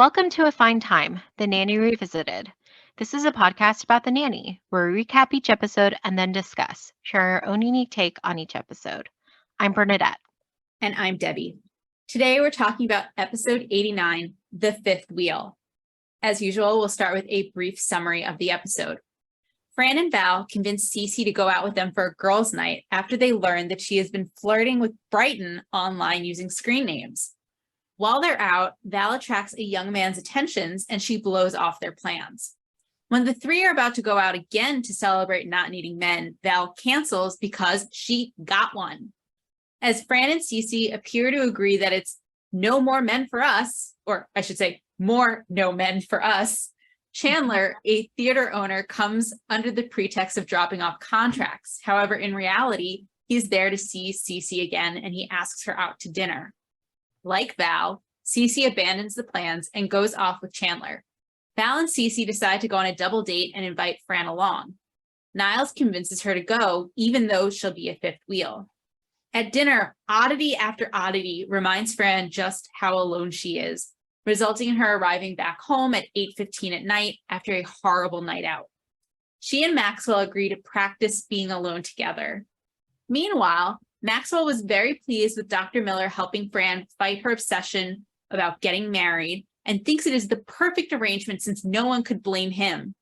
Welcome to A Fine Time, The Nanny Revisited. This is a podcast about The Nanny, where we recap each episode and then discuss, sharing our own unique take on each episode. I'm Bernadette. And I'm Debbie. Today we're talking about episode 89, The Fifth Wheel. As usual, we'll start with a brief summary of the episode. Fran and Val convince Cece to go out with them for a girls' night after they learn that she has been flirting with Brighton online using screen names. While they're out, Val attracts a young man's attentions and she blows off their plans. When the three are about to go out again to celebrate not needing men, Val cancels because she got one. As Fran and Cece appear to agree that it's no more men for us, or I should say, more no men for us, Chandler, a theater owner, comes under the pretext of dropping off contracts. However, in reality, he's there to see Cece again and he asks her out to dinner. Like Val, Cece abandons the plans and goes off with Chandler. Val and Cece decide to go on a double date and invite Fran along. Niles convinces her to go, even though she'll be a fifth wheel. At dinner, oddity after oddity reminds Fran just how alone she is, resulting in her arriving back home at 8:15 at night after a horrible night out. She and Maxwell agree to practice being alone together. Meanwhile, Maxwell was very pleased with Dr. Miller helping Fran fight her obsession about getting married and thinks it is the perfect arrangement since no one could blame him.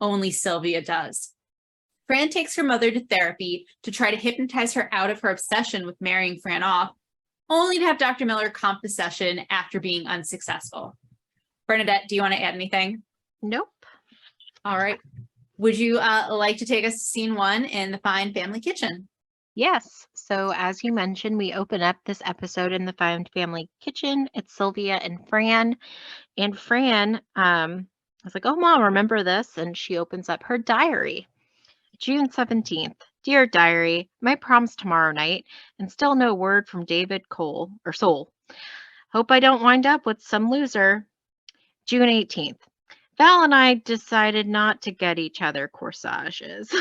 Only Sylvia does. Fran takes her mother to therapy to try to hypnotize her out of her obsession with marrying Fran off, only to have Dr. Miller comp the session after being unsuccessful. Bernadette, do you want to add anything? Nope. All right. Would you like to take us to scene 1 in the Fine Family Kitchen? Yes. So as you mentioned, we open up this episode in the Fine Family Kitchen. It's Sylvia and Fran. And Fran was like, oh, Mom, remember this? And she opens up her diary. June 17th. Dear Diary, my prom's tomorrow night, and still no word from David Soul. Hope I don't wind up with some loser. June 18th. Val and I decided not to get each other corsages.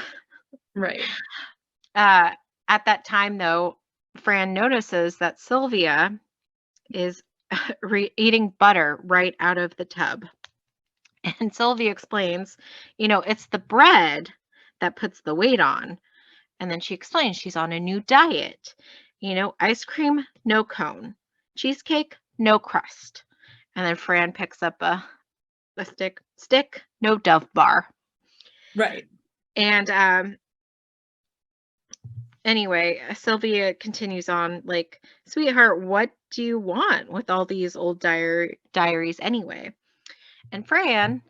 Right. At that time, though, Fran notices that Sylvia is eating butter right out of the tub. And Sylvia explains, it's the bread that puts the weight on. And then she explains she's on a new diet. Ice cream, no cone. Cheesecake, no crust. And then Fran picks up a stick, no Dove bar. Right. And anyway, Sylvia continues on like, sweetheart, what do you want with all these old diaries anyway? And Fran,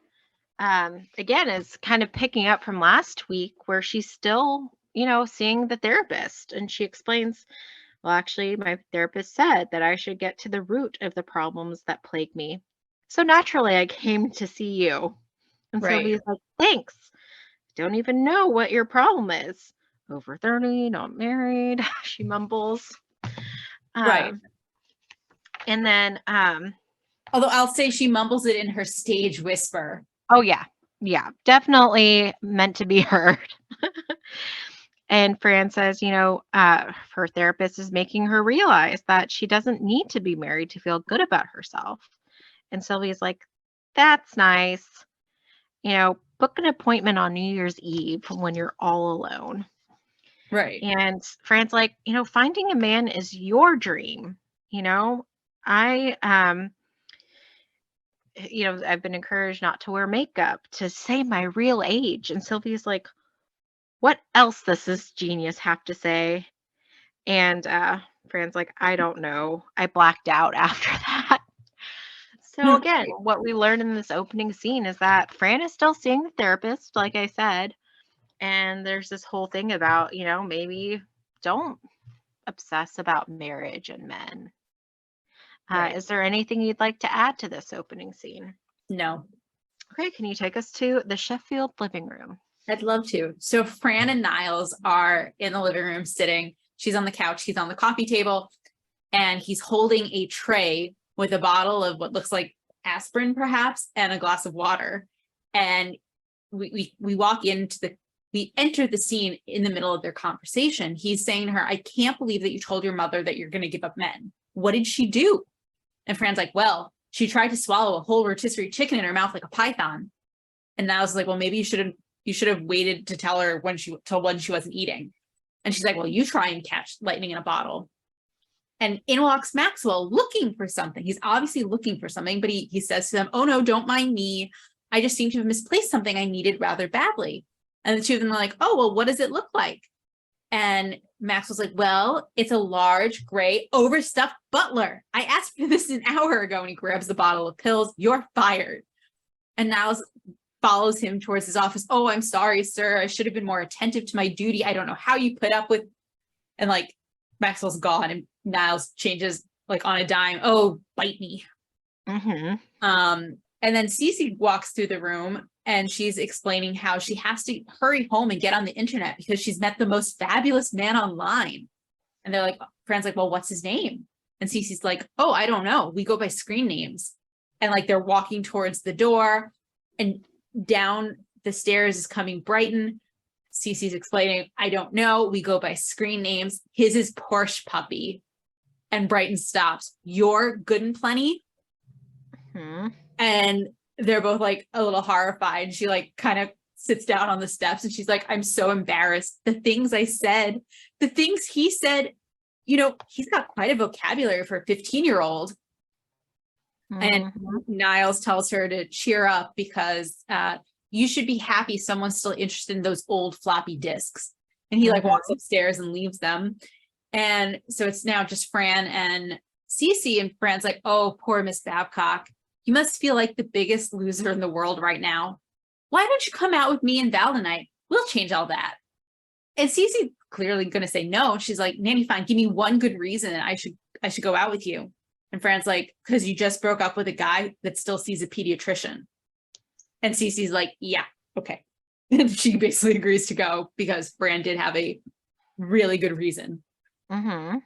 again, is kind of picking up from last week where she's still, seeing the therapist. And she explains, well, actually, my therapist said that I should get to the root of the problems that plague me. So naturally, I came to see you. And Right. Sylvia's like, thanks. Don't even know what your problem is. Over 30, not married, she mumbles. Right. And then, although I'll say she mumbles it in her stage whisper. Oh, yeah. Yeah, definitely meant to be heard. And Fran says, her therapist is making her realize that she doesn't need to be married to feel good about herself. And Sylvia's like, that's nice. Book an appointment on New Year's Eve when you're all alone. Right. And Fran's like, finding a man is your dream. I've been encouraged not to wear makeup, to say my real age. And Sylvia's like, what else does this genius have to say? And Fran's like, I don't know. I blacked out after that. So again, what we learned in this opening scene is that Fran is still seeing the therapist, like I said. And there's this whole thing about, maybe don't obsess about marriage and men. Right. Is there anything you'd like to add to this opening scene? No. Okay, can you take us to the Sheffield living room? I'd love to. So Fran and Niles are in the living room sitting. She's on the couch, he's on the coffee table, and he's holding a tray with a bottle of what looks like aspirin, perhaps, and a glass of water. And we enter the scene in the middle of their conversation. He's saying to her, I can't believe that you told your mother that you're going to give up men. What did she do? And Fran's like, well, she tried to swallow a whole rotisserie chicken in her mouth like a python. And Niles was like, well, maybe you should have waited to tell her when she wasn't eating. And she's like, well, you try and catch lightning in a bottle. And in walks Maxwell looking for something. He's obviously looking for something, but he says to them, oh no, don't mind me. I just seem to have misplaced something I needed rather badly. And the two of them are like, oh, well, what does it look like? And Maxwell's like, well, it's a large, gray, overstuffed butler. I asked for this an hour ago. And he grabs the bottle of pills. You're fired. And Niles follows him towards his office. Oh, I'm sorry, sir. I should have been more attentive to my duty. I don't know how you put up with. And like Maxwell's gone and Niles changes like on a dime. Oh, bite me. Mm-hmm. And then Cece walks through the room and she's explaining how she has to hurry home and get on the internet because she's met the most fabulous man online. And they're like, Fran's like, well, what's his name? And Cece's like, oh, I don't know. We go by screen names. And like they're walking towards the door and down the stairs is coming Brighton. Cece's explaining, I don't know. We go by screen names. His is Porsche Puppy. And Brighton stops. You're good and plenty. Mm-hmm. And they're both like a little horrified. She like kind of sits down on the steps and she's like, I'm so embarrassed. The things I said, the things he said, you know, he's got quite a vocabulary for a 15-year-old. Mm-hmm. And Niles tells her to cheer up because you should be happy someone's still interested in those old floppy disks. And he like walks upstairs and leaves them. And so it's now just Fran and Cece, and Fran's like, oh, poor Miss Babcock. You must feel like the biggest loser in the world right now. Why don't you come out with me and Val tonight? We'll change all that. And Cece clearly going to say no. She's like, Nanny, fine. Give me one good reason I should go out with you. And Fran's like, because you just broke up with a guy that still sees a pediatrician. And Cece's like, yeah, okay. And she basically agrees to go because Fran did have a really good reason. Mm-hmm.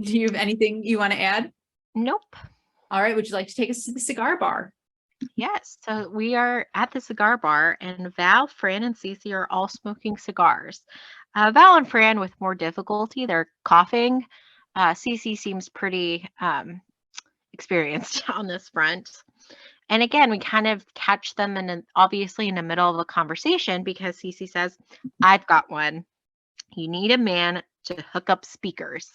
Do you have anything you want to add? Nope. All right. Would you like to take us to the cigar bar? Yes. So we are at the cigar bar, and Val, Fran, and Cece are all smoking cigars. Val and Fran with more difficulty. They're coughing. Cece seems pretty experienced on this front. And again, we kind of catch them obviously in the middle of a conversation because Cece says, I've got one. You need a man to hook up speakers.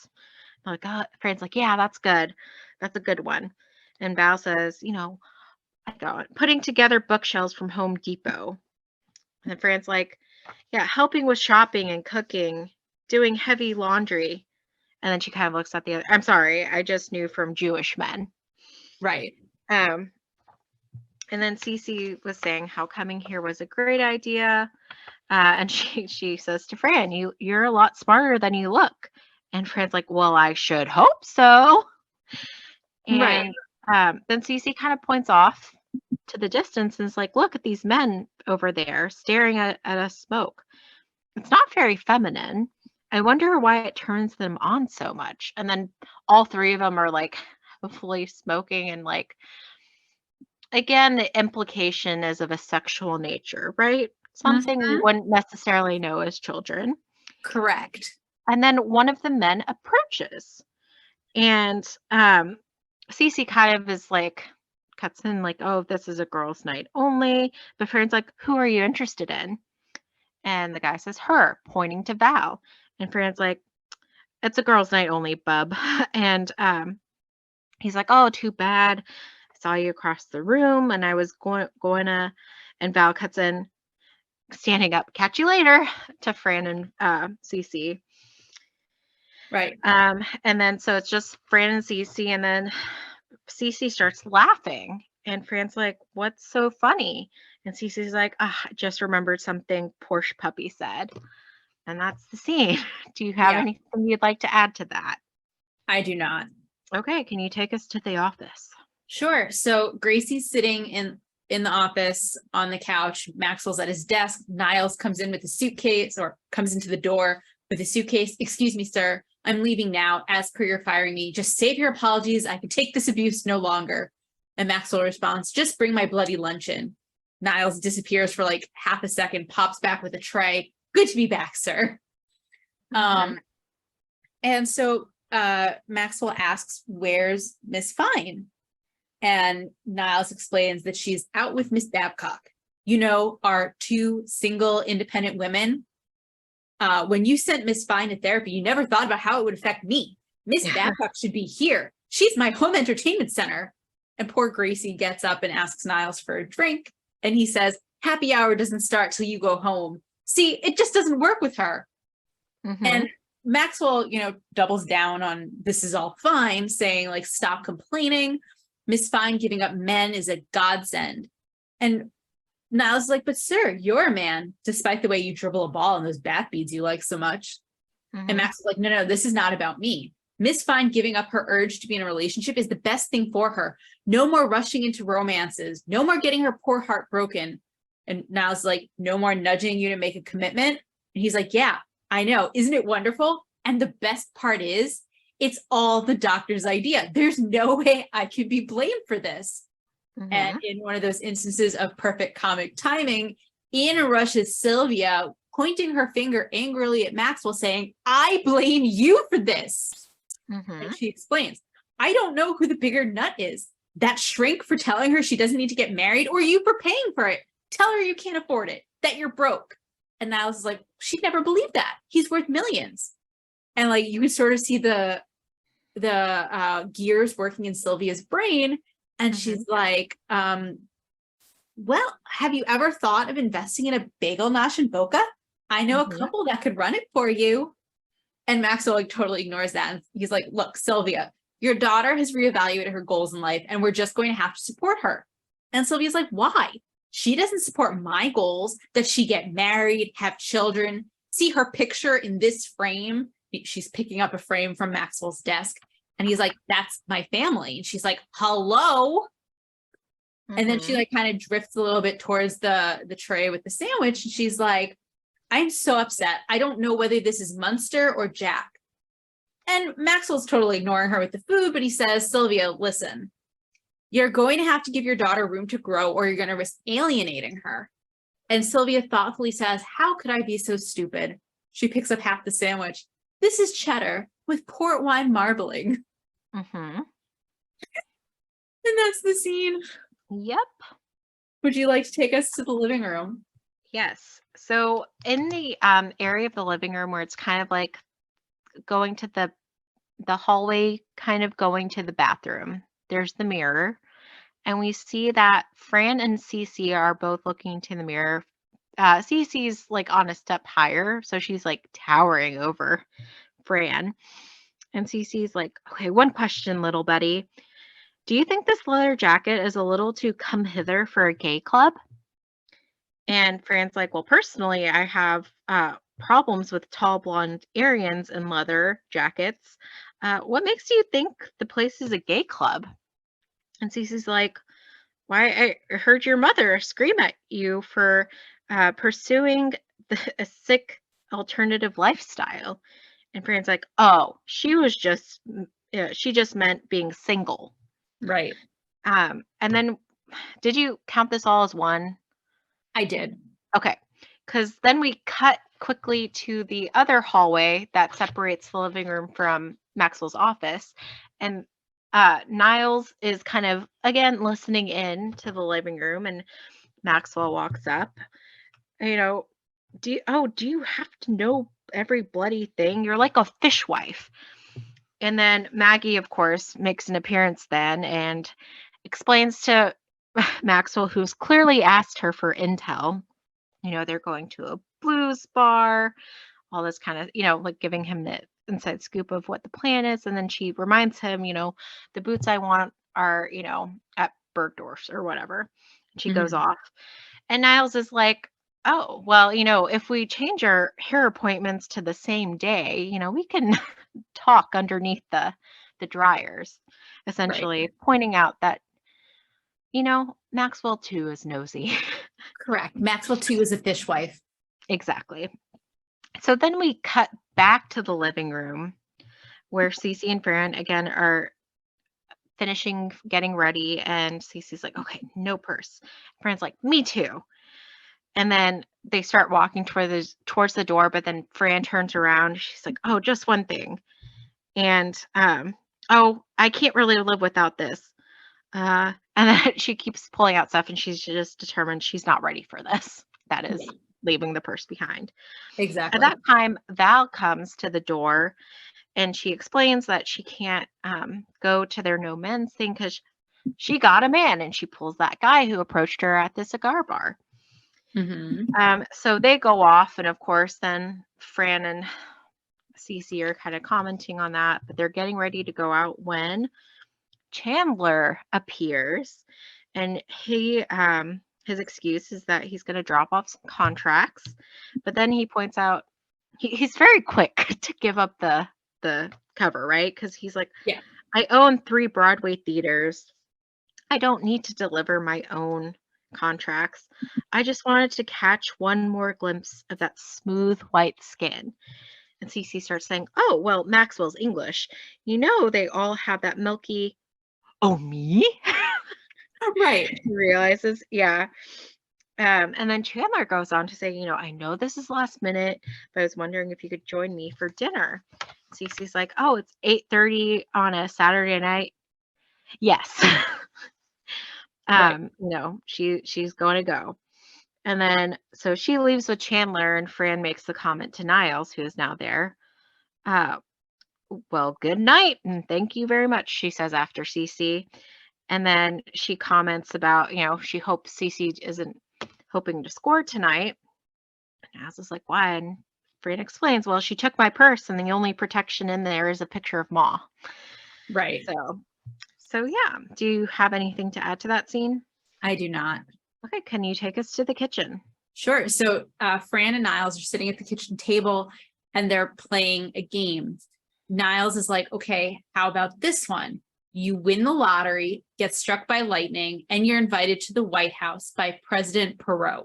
I'm like, oh, Fran's like, yeah, that's good. That's a good one. And Val says, you know, I got it. Putting together bookshelves from Home Depot. And then Fran's like, yeah, helping with shopping and cooking, doing heavy laundry. And then she kind of looks at the other. I'm sorry, I just knew from Jewish men. Right. And then Cece was saying how coming here was a great idea. And she says to Fran, you're a lot smarter than you look. And Fran's like, well, I should hope so. And then Cece kind of points off to the distance and is like, look at these men over there staring at us smoke. It's not very feminine. I wonder why it turns them on so much. And then all three of them are like fully smoking, and like, again, the implication is of a sexual nature, right? Something we wouldn't necessarily know as children. Correct. And then one of the men approaches, and Cece kind of is like, cuts in like, oh, this is a girls' night only. But Fran's like, who are you interested in? And the guy says, her, pointing to Val. And Fran's like, it's a girls' night only, bub. And he's like, oh, too bad. I saw you across the room, and I was going to, and Val cuts in, standing up, catch you later, to Fran and Cece. Right. And then so it's just Fran and Cece, and then Cece starts laughing, and Fran's like, what's so funny? And Cece's like, I just remembered something Porsche Puppy said. And that's the scene. Do you have anything you'd like to add to that? I do not. Okay, can you take us to the office? Sure. So Gracie's sitting in the office on the couch. Maxwell's at his desk. Niles comes in with a suitcase, or comes into the door with a suitcase. Excuse me, sir. I'm leaving now. As per your firing me, just save your apologies. I can take this abuse no longer. And Maxwell responds, just bring my bloody lunch in. Niles disappears for like half a second, pops back with a tray. Good to be back, sir. And so Maxwell asks, where's Miss Fine? And Niles explains that she's out with Miss Babcock, you know, our two single independent women. When you sent Miss Fine to therapy, you never thought about how it would affect me. Miss Babcock should be here. She's my home entertainment center. And poor Gracie gets up and asks Niles for a drink. And he says, happy hour doesn't start till you go home. See, it just doesn't work with her. Mm-hmm. And Maxwell, you know, doubles down on this is all fine, saying like, stop complaining. Miss Fine giving up men is a godsend. And Niles is like, but sir, you're a man, despite the way you dribble a ball and those bat beads you like so much. Mm-hmm. And Max is like, no, this is not about me. Miss Fine giving up her urge to be in a relationship is the best thing for her. No more rushing into romances. No more getting her poor heart broken. And Niles is like, no more nudging you to make a commitment. And he's like, yeah, I know. Isn't it wonderful? And the best part is, it's all the doctor's idea. There's no way I could be blamed for this. Mm-hmm. And in one of those instances of perfect comic timing, in rushes Sylvia, pointing her finger angrily at Maxwell, saying, I blame you for this. Mm-hmm. And she explains, I don't know who the bigger nut is. That shrink for telling her she doesn't need to get married, or you for paying for it. Tell her you can't afford it, that you're broke. And Niles is like, she'd never believe that. He's worth millions. And like, you can sort of see the gears working in Sylvia's brain. And she's like, well, have you ever thought of investing in a bagel nosh in Boca? I know a couple that could run it for you. And Maxwell like totally ignores that. And he's like, look, Sylvia, your daughter has reevaluated her goals in life and we're just going to have to support her. And Sylvia's like, why? She doesn't support my goals that she get married, have children, see her picture in this frame. She's picking up a frame from Maxwell's desk. And he's like, that's my family. And she's like, hello. And then she like kind of drifts a little bit towards the tray with the sandwich. And she's like, I'm so upset. I don't know whether this is Munster or Jack. And Maxwell's totally ignoring her with the food, but he says, Sylvia, listen, you're going to have to give your daughter room to grow or you're going to risk alienating her. And Sylvia thoughtfully says, how could I be so stupid? She picks up half the sandwich. This is cheddar with port wine marbling. Mm-hmm. And that's the scene. Yep. Would you like to take us to the living room? Yes. So in the area of the living room where it's kind of like going to the hallway, kind of going to the bathroom, there's the mirror. And we see that Fran and Cece are both looking to the mirror. Cece's like on a step higher, so she's like towering over Fran. And Cece's like, okay, one question, little Betty. Do you think this leather jacket is a little too come hither for a gay club? And Fran's like, well, personally, I have problems with tall blonde Aryans in leather jackets. What makes you think the place is a gay club? And Cece's like, why, I heard your mother scream at you for pursuing a sick alternative lifestyle. And Fran's like, oh, she just meant being single. Right. And then did you count this all as one? I did. Okay. Because then we cut quickly to the other hallway that separates the living room from Maxwell's office. And Niles is kind of, again, listening in to the living room. And Maxwell walks up. You know, do you have to know every bloody thing? You're like a fishwife. And then Maggie, of course, makes an appearance then and explains to Maxwell, who's clearly asked her for intel. You know, they're going to a blues bar, all this kind of, like giving him the inside scoop of what the plan is. And then she reminds him, the boots I want are, at Bergdorf's or whatever. And she goes off. And Niles is like, oh, well, if we change our hair appointments to the same day, we can talk underneath the dryers, essentially pointing out that, Maxwell too is nosy. Correct. Maxwell too is a fishwife. Exactly. So then we cut back to the living room where Cece and Fran again are finishing getting ready, and Cece's like, okay, no purse. Fran's like, me too. And then they start walking towards the door, but then Fran turns around. She's like, oh, just one thing. And, oh, I can't really live without this. And then she keeps pulling out stuff, and she's just determined she's not ready for this. That is Yeah, leaving the purse behind. At exactly. that time, Val comes to the door, and she explains that she can't go to their no men's thing because she got a man, and she pulls that guy who approached her at the cigar bar. Hmm. So they go off, and of course, then Fran and Cece are kind of commenting on that, but they're getting ready to go out when Chandler appears, and his excuse is that he's going to drop off some contracts, but then he points out he's very quick to give up the cover, right? Because he's like, Yeah. I own 3 Broadway theaters. I don't need to deliver my own contracts. I just wanted to catch one more glimpse of that smooth white skin. And Cece starts saying, "Oh, well, Maxwell's English. You know, they all have that milky." Oh, me? Right. He realizes, yeah. And then Chandler goes on to say, I know this is last minute, but I was wondering if you could join me for dinner. Cece's like, oh, it's 8:30 on a Saturday night. Yes. Right. She's going to go. And then so she leaves with Chandler, and Fran makes the comment to Niles, who is now there. Uh, well, good night and thank you very much, she says after Cece. And then she comments about, she hopes Cece isn't hoping to score tonight. And Naz is like, why? And Fran explains, well, she took my purse, and the only protection in there is a picture of Ma. Right. So yeah. Do you have anything to add to that scene? I do not. Okay, can you take us to the kitchen? Sure. So Fran and Niles are sitting at the kitchen table and they're playing a game. Niles is like, okay, how about this one? You win the lottery, get struck by lightning, and you're invited to the White House by President Perot.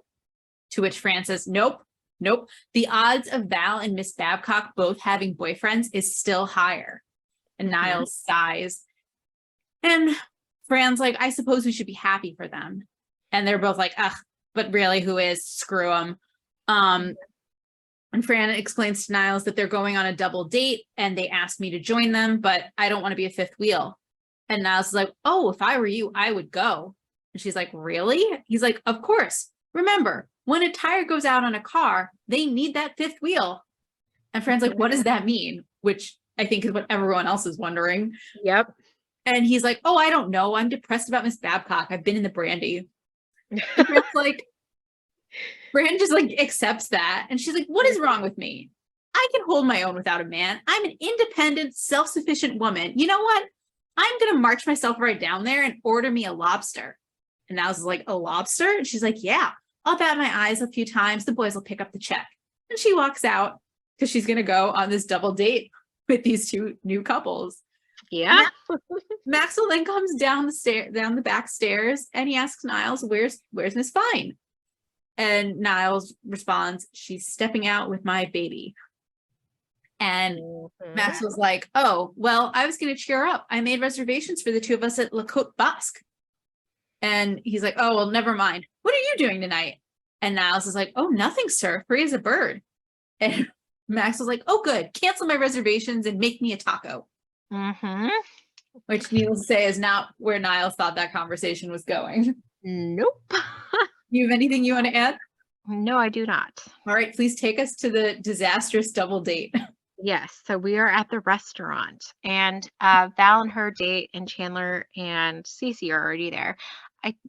To which Fran says, nope, nope. The odds of Val and Miss Babcock both having boyfriends is still higher. And Mhm. Niles sighs. And Fran's like, I suppose we should be happy for them. And they're both like, ugh, but really, who is? Screw them. Um, and Fran explains to Niles that they're going on a double date and they asked me to join them, but I don't want to be a fifth wheel. And Niles is like, oh, if I were you, I would go. And she's like, really? He's like, of course. Remember, when a tire goes out on a car, they need that fifth wheel. And Fran's like, what does that mean? Which I think is what everyone else is wondering. Yep. And he's like, oh, I don't know. I'm depressed about Miss Babcock. I've been in the brandy. And Fran's like, Fran just like accepts that. And she's like, what is wrong with me? I can hold my own without a man. I'm an independent, self-sufficient woman. You know what? I'm going to march myself right down there and order me a lobster. And Niles is like, a lobster? And she's like, yeah, I'll bat my eyes a few times. The boys will pick up the check. And she walks out because she's going to go on this double date with these two new couples. Yeah. Maxwell then comes down the back stairs, and he asks Niles, "Where's Miss Fine?" And Niles responds, "She's stepping out with my baby." And Mhm. Maxwell's like, "Oh, well, I was going to cheer up. I made reservations for the two of us at La Côte Basque." And he's like, "Oh, well, never mind. What are you doing tonight?" And Niles is like, "Oh, nothing, sir. Free as a bird." And Maxwell's like, "Oh, good. Cancel my reservations and make me a taco." Mhm. Which needless to say is not where Niles thought that conversation was going. Nope. You have anything you want to add? No, I do not. All right, please take us to the disastrous double date. Yes, so we are at the restaurant, and Val and her date, and Chandler and Cece are already there.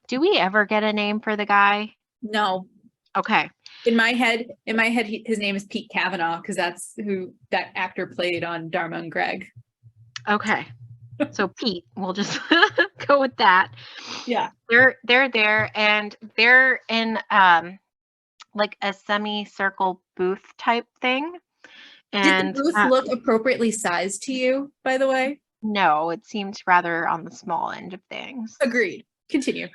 Do we ever get a name for the guy? No, Okay. in my head, his name is Pete Kavanaugh because that's who that actor played on Dharma and Greg. Okay. So Pete, we'll just go with that. Yeah. They're there, and they're in like a semicircle booth type thing. Did the And booth look appropriately sized to you, by the way? no, it seems rather on the small end of things. Agreed. Continue.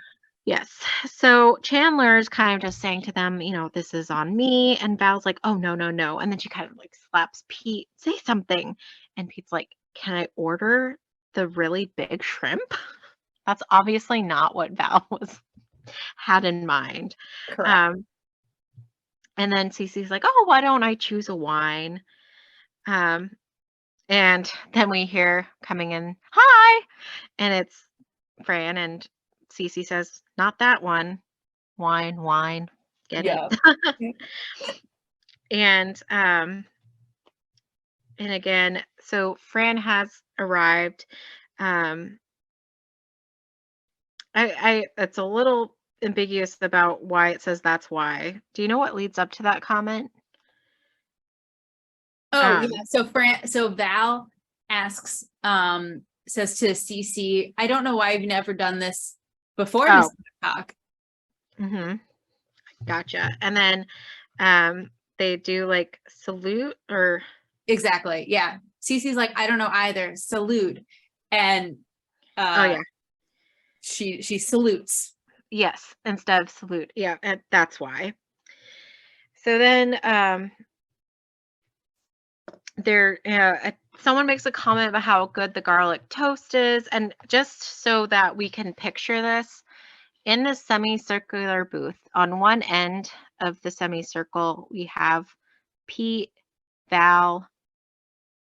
Yes. So Chandler's kind of just saying to them, this is on me. And Val's like, oh, no, no, no. And then she kind of like slaps Pete, say something. And Pete's like, can I order the really big shrimp? That's obviously not what Val had in mind. Correct. Um, and then Cece's like, oh, why don't I choose a wine? Um, and then we hear coming in, hi. And it's Fran, and Cece says, "Not that one. Wine, wine. Get it?" Yeah. And and again, so Fran has arrived. Um, I it's a little ambiguous about why it says that's why. Do you know what leads up to that comment? Oh Um, yeah. So Val asks, says to Cece, I don't know why I've never done this before, Miss oh, Cock. mm-hmm, gotcha. And then they do like salute or Exactly. Yeah. Cece's like, I don't know either. Salute. And oh uh yeah, she salutes. yes, instead of salute. Yeah, and that's why. So then someone makes a comment about how good the garlic toast is, and just so that we can picture this, in the semicircular booth, on one end of the semicircle, we have Pete, Val,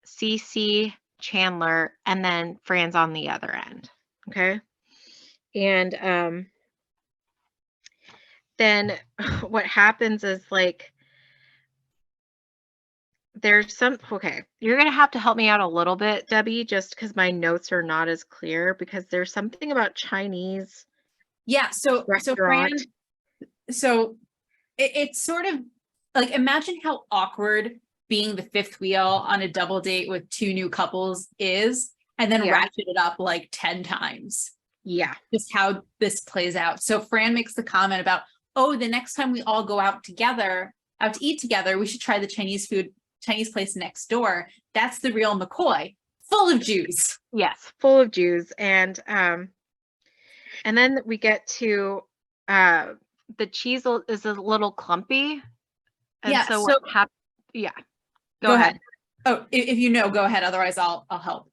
Cece, Chandler, and then Fran's on the other end. Okay. And then what happens is like there's some okay, you're gonna have to help me out a little bit, Debbie, just because my notes are not as clear because there's something about Chinese Yeah. So Fran, restaurant. so it's sort of like, imagine how awkward being the fifth wheel on a double date with two new couples is, and then Yeah. ratchet it up like 10 times. Yeah. Just how this plays out. So Fran makes the comment about, oh, the next time we all go out together, out to eat together, we should try the Chinese place next door. That's the real McCoy, full of Jews. Yes. Full of Jews. And then we get to uh the cheese is a little clumpy. And Yeah. so what So happened? Yeah. Go go ahead. ahead. Oh, if you know, go ahead. Otherwise, I'll help.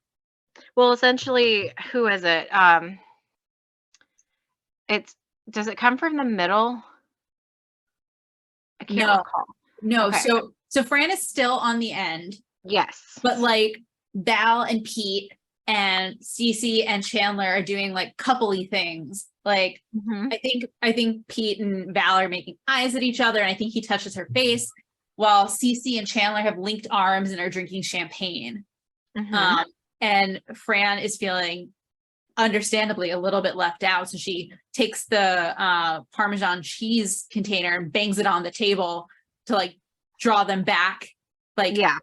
Well, essentially, who is it? It's does it come from the middle? I can't No, recall. no. Okay. So Fran is still on the end, Yes. but like Val and Pete and Cece and Chandler are doing like coupley things. Like Hmm. I think Pete and Val are making eyes at each other, and I think he touches her face, while Cece and Chandler have linked arms and are drinking champagne. Hmm. Um, and Fran is feeling understandably a little bit left out, so she takes the Parmesan cheese container and bangs it on the table to like draw them back, like Yeah.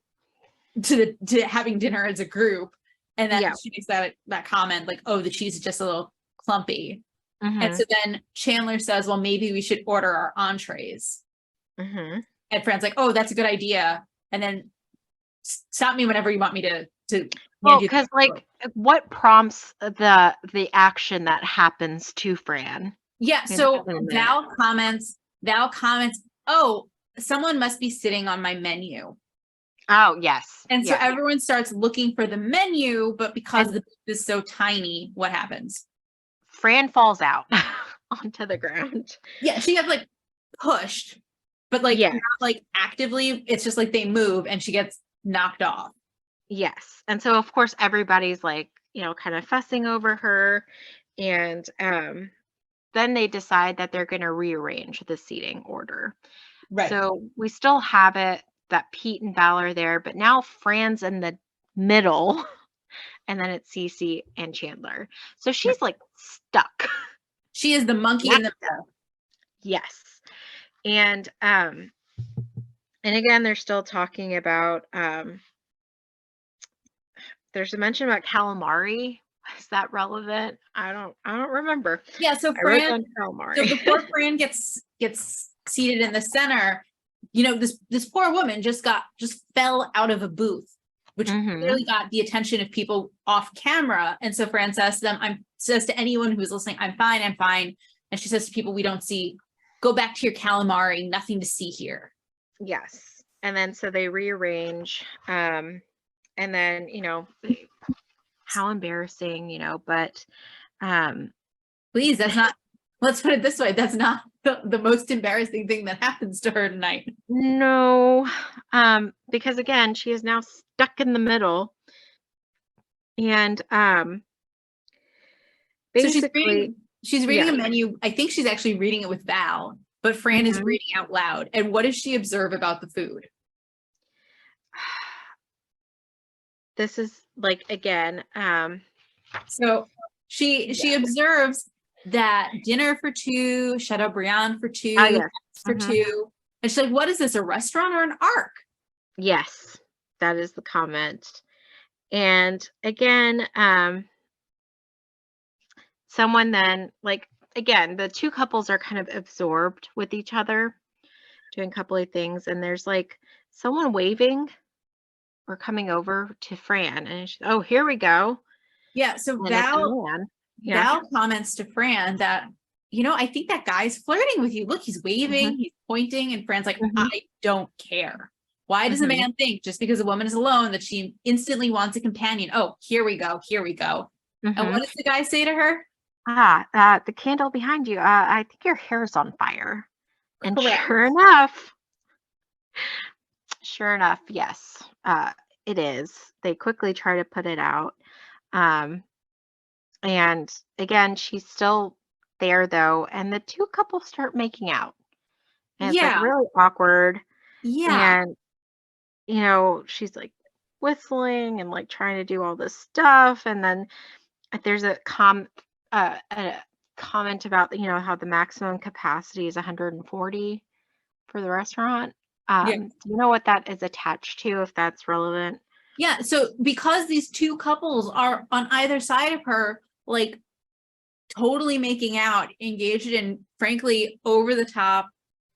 to having dinner as a group. And then Yeah. she makes that comment like, oh, the cheese is just a little clumpy. And Hmm. so then Chandler says, well, maybe we should order our entrees. Hmm. And Fran's like, oh, that's a good idea. And then stop me whenever you want me to hand Well, you because the. like, what prompts the action that happens to Fran? Yeah, Maybe so in a minute. Val comments, oh, someone must be sitting on my menu. Oh, yes. And so Yeah. everyone starts looking for the menu, but because And the booth is so tiny, what happens? Fran falls out onto the ground. Yeah, she gets like pushed, but like Yes. not like actively. It's just like they move and she gets knocked off. Yes. And so of course everybody's like, kind of fussing over her. And then they decide that they're going to rearrange the seating order. Right. So we still have it that Pete and Val are there, but now Fran's in the middle, and then it's Cece and Chandler. So Right. she's like stuck. She is the monkey Yeah. in the middle. Yes. And and again they're still talking about there's a mention about calamari. Is that relevant? I don't remember. Yeah, so I wrote Fran, down so calamari. before Fran gets seated in the center, this poor woman just fell out of a booth, which Hmm. clearly got the attention of people off camera. And so Fran says to them, says to anyone who's listening, I'm fine, I'm fine. And she says to people we don't see, go back to your calamari, nothing to see here. Yes. And then so they rearrange. And then, how embarrassing, but um Please, that's not, let's put it this way, that's not the most embarrassing thing that happens to her tonight. no, because again, she is now stuck in the middle. And So Basically, she's reading yeah. a menu. I think she's actually reading it with Val, but Fran is Mhm. reading out loud. And what does she observe about the food? This is like again, So she yeah. observes that dinner for two, Chateaubriand for Oh, two, yes. for Mhm. two. And she's like, what is this, a restaurant or an arc? Yes, that is the comment. And again, someone then like again, the two couples are kind of absorbed with each other, doing a couple of things, and there's like someone waving or coming over to Fran, and she's, oh, here we go, Yeah. So and it's a man. Yeah. Val comments to Fran that, I think that guy's flirting with you. Look, he's Hmm. waving, he's pointing, and Fran's like, Hmm. I don't care. Why does a Hmm. man think just because a woman is alone that she instantly wants a companion? Oh, here we go. Here we go. And Hmm. what does the guy say to her? The candle behind you. I think your hair is on fire. And Correct. sure enough, yes, it is. They quickly try to put it out. Um, and again, she's still there though, and the two couples start making out. And it's like Yeah. really awkward. Yeah. And, she's like whistling and like trying to do all this stuff. And then there's a comment about, how the maximum capacity is 140 for the restaurant. Yeah. Do you know what that is attached to, if that's relevant? Yeah. So because these two couples are on either side of her, like totally making out, engaged in frankly over the top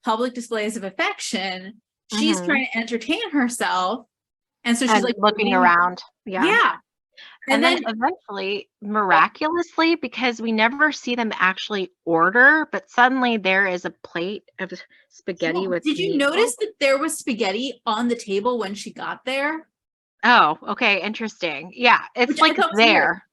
public displays of affection, she's Hmm. trying to entertain herself. And so she's And like, looking around. Yeah. yeah. And And then then eventually, miraculously, because we never see them actually order, but suddenly there is a plate of spaghetti well, with did you meatballs. notice that there was spaghetti on the table when she got there? Oh, okay, interesting. Yeah, it's Which I like thought was weird. there.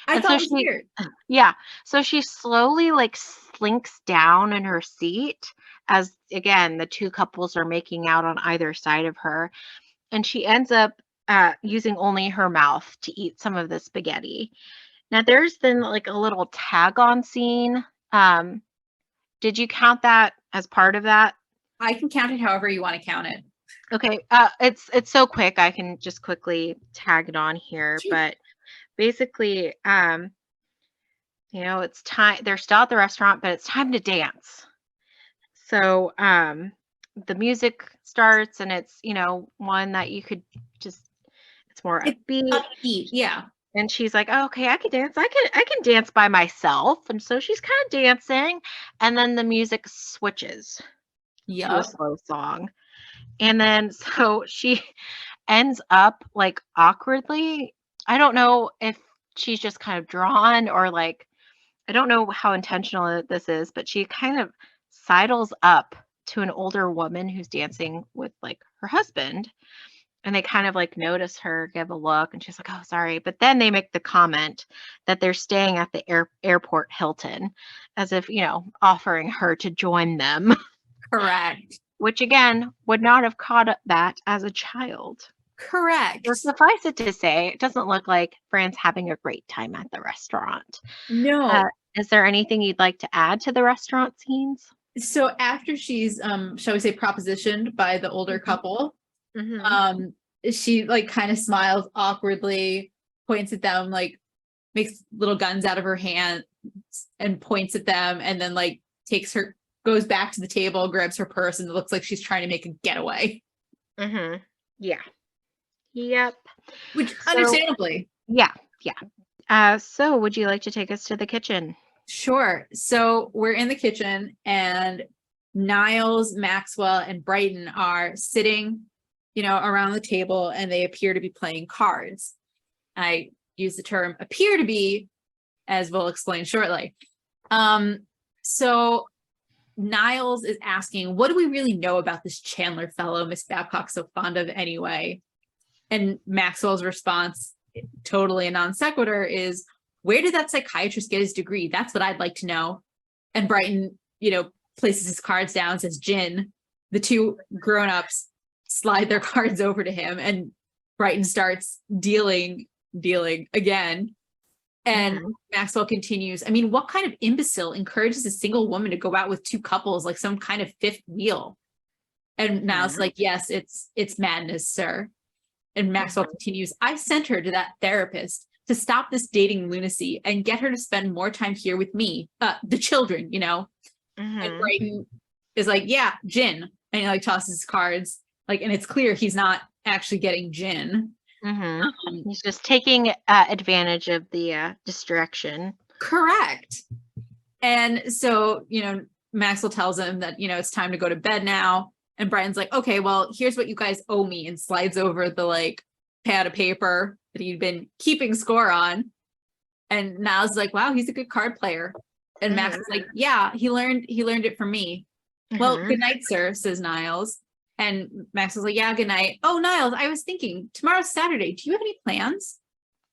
I And thought so was she, weird. yeah, so she slowly like slinks down in her seat as again the two couples are making out on either side of her, and she ends up using only her mouth to eat some of the spaghetti. Now there's then like a little tag on scene. Um, did you count that as part of that? I can count it however you want to count it. Okay, it's so quick. I can just quickly tag it on here, Shoot. but basically, it's time. They're still at the restaurant, but it's time to dance. So, the music starts, and it's one that you could just. It's more It's upbeat. upbeat. Yeah. And she's like, oh, okay, I can dance. I can dance by myself. And so she's kind of dancing. And then the music switches to a Yup. slow song. And then so she ends up like awkwardly. I don't know if she's just kind of drawn or like, I don't know how intentional this is, but she kind of sidles up to an older woman who's dancing with like her husband, and they kind of like notice her, give a look, and she's like, "Oh, sorry." But then they make the comment that they're staying at the airport Hilton, as if offering her to join them, Correct. which again would not have caught that as a child. So Correct. suffice it to say, it doesn't look like Fran's having a great time at the restaurant. Uh, No. is there anything you'd like to add to the restaurant scenes? So after she's shall we say propositioned by the older couple, Mm-hmm. um she like kind of smiles awkwardly, points at them, like makes little guns out of her hand and points at them, and then like goes back to the table, grabs her purse, and it looks like she's trying to make a getaway, Mm-hmm. Yeah. Yep. which So understandably. yeah, yeah. So would you like to take us to the kitchen? Sure. So we're in the kitchen, and Niles, Maxwell, and Brighton are sitting, around the table, and they appear to be playing cards. I use the term appear to be, as we'll explain shortly. So Niles is asking, what do we really know about this Chandler fellow Miss Babcock's so fond of anyway? And Maxwell's response, totally a non sequitur, is, where did that psychiatrist get his degree? That's what I'd like to know. And Brighton, places his cards down and says, gin. The two grown-ups slide their cards over to him, and Brighton starts dealing again. And Maxwell continues, I mean, what kind of imbecile encourages a single woman to go out with two couples like some kind of fifth wheel? And Niles like, yes, it's madness, sir. And Maxwell continues, I sent her to that therapist to stop this dating lunacy and get her to spend more time here with me, the children, you know? And Brighton is like, yeah, gin. And he like tosses his cards, like, and it's clear he's not actually getting gin. He's just taking advantage of the distraction. Correct. And so, you know, Maxwell tells him that, you know, it's time to go to bed now. And Brian's like, okay, well, here's what you guys owe me, and slides over the like pad of paper that he'd been keeping score on. And Niles is like, wow, he's a good card player. And Max is like, yeah, he learned it from me. Well, good night, sir, says Niles. And Max was like, yeah, good night. Oh, Niles, I was thinking, tomorrow's Saturday. Do you have any plans?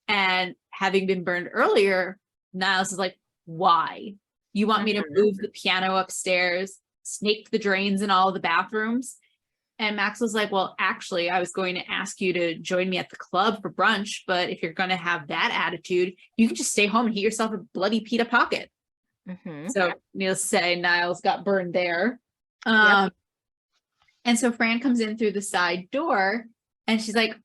And having been burned earlier, Niles is like, why? You want me to move the piano upstairs, snake the drains in all the bathrooms? And Max was like, well, actually, I was going to ask you to join me at the club for brunch, but if you're going to have that attitude, you can just stay home and heat yourself a bloody pita pocket. So needless to say, Niles got burned there. And so Fran comes in through the side door, and she's like,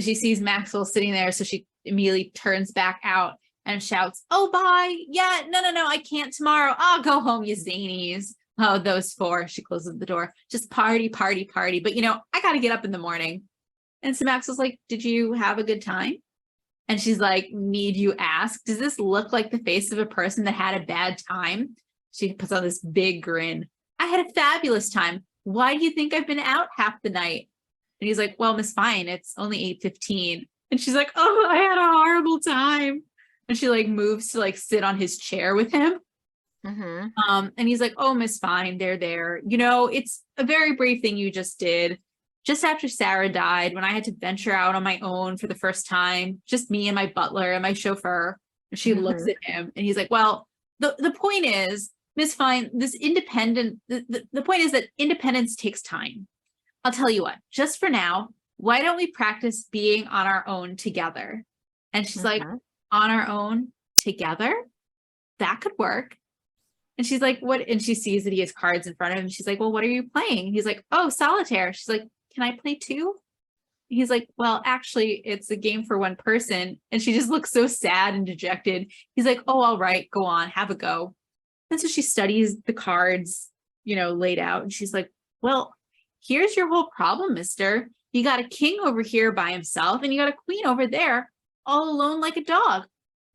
she sees Maxwell sitting there, so she immediately turns back out and shouts, oh, bye. Yeah, no, I can't tomorrow. I'll go home, you zanies. Oh, those four. She closes the door. Just party. But, you know, I got to get up in the morning. And so Maxwell's like, did you have a good time? And she's like, need you ask? Does this look like the face of a person that had a bad time? She puts on this big grin. I had a fabulous time. Why do you think I've been out half the night? And he's like, well, Miss Fine, it's only 8:15. And she's like, oh, I had a horrible time. And she like moves to like sit on his chair with him. And he's like, oh, Miss Fine, there. You know, it's a very brave thing you just did. Just after Sarah died, when I had to venture out on my own for the first time, just me and my butler and my chauffeur. And she looks at him and he's like, well, the point is, Miss Fine, the point is that independence takes time. I'll tell you what, just for now, why don't we practice being on our own together? And she's like, on our own together? That could work. And she's like, what? And she sees that he has cards in front of him. She's like, well, what are you playing? He's like, oh, solitaire. She's like, can I play too? He's like, well, actually, it's a game for one person. And she just looks so sad and dejected. He's like, oh, all right, go on, have a go. And so she studies the cards, you know, laid out. And she's like, well, here's your whole problem, mister. You got a king over here by himself, and you got a queen over there all alone like a dog.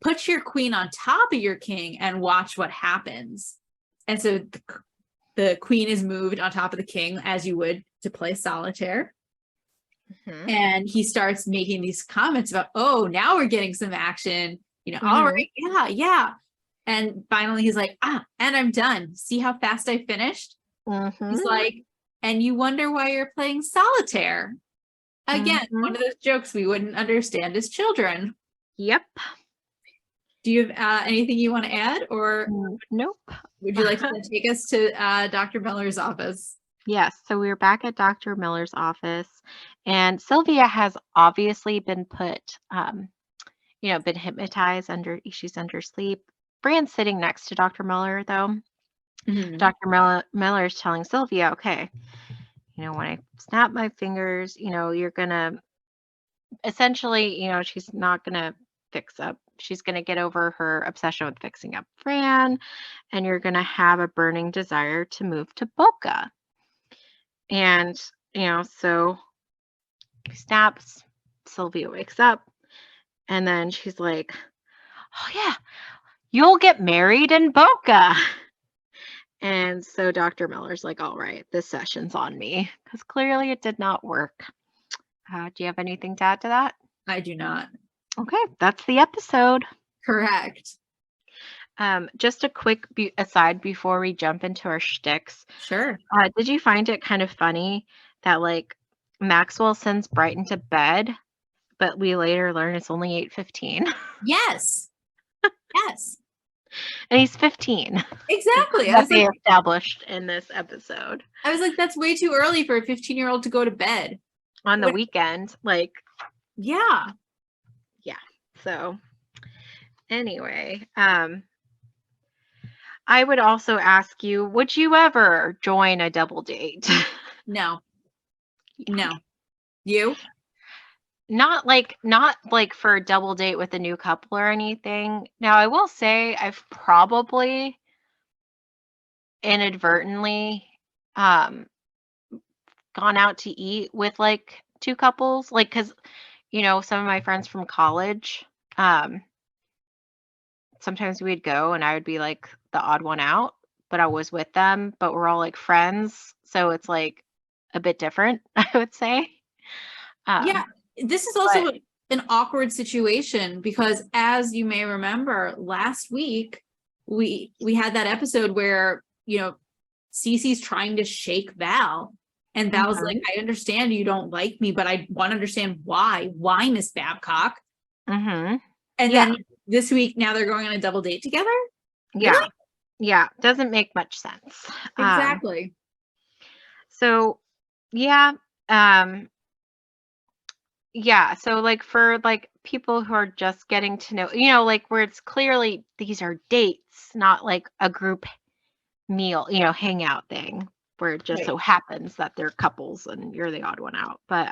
Put your queen on top of your king and watch what happens. And so the queen is moved on top of the king, as you would to play solitaire. And he starts making these comments about, oh, now we're getting some action. You know, all right, yeah. And finally he's like, and I'm done. See how fast I finished? He's like, and you wonder why you're playing solitaire. Again, one of those jokes we wouldn't understand as children. Yep. Do you have anything you want to add, or nope? Would you like to take us to Dr. Miller's office? Yes. So we're back at Dr. Miller's office, and Sylvia has obviously been put, been hypnotized she's under sleep. Fran's sitting next to Dr. Miller, though. Dr. Miller is telling Sylvia, okay, you know, when I snap my fingers, you know, you're going to essentially, you know, she's not going to fix up. She's going to get over her obsession with fixing up Fran, and you're going to have a burning desire to move to Boca. And, you know, so he snaps, Sylvia wakes up, and then she's like, oh, yeah, you'll get married in Boca. And so Dr. Miller's like, all right, this session's on me, because clearly it did not work. Do you have anything to add to that? I do not. Okay, that's the episode. Correct. Just a quick aside before we jump into our shticks. Sure. Did you find it kind of funny that like Maxwell sends Brighton to bed, but we later learn it's only 8:15? Yes. Yes. And he's 15. Exactly. That they established in this episode. I was like, that's way too early for a 15-year-old to go to bed. On the weekend. Like, yeah. So Anyway, I would also ask you, would you ever join a double date? No, Yeah. no. You? Not like for a double date with a new couple or anything. Now, I will say I've probably inadvertently um gone out to eat with like two couples, like cuz some of my friends from college, um sometimes we'd go and I would be like the odd one out, but I was with them, but we're all like friends, so it's like a bit different, I would say. Yeah, Um this is but also an awkward situation because as you may remember, last week we had that episode where, Cece's trying to shake Val. And Val's like, mhm. I understand you don't like me, but I want to understand why. Why, Miss Babcock? Mhm. And Yeah. then this week, now they're going on a double date together? Really? Yeah. Yeah, doesn't make much sense. Exactly. So yeah, um, yeah, so like for like people who are just getting to know, like where it's clearly these are dates, not like a group meal, hangout thing where it just Right. so happens that they're couples and you're the odd one out. But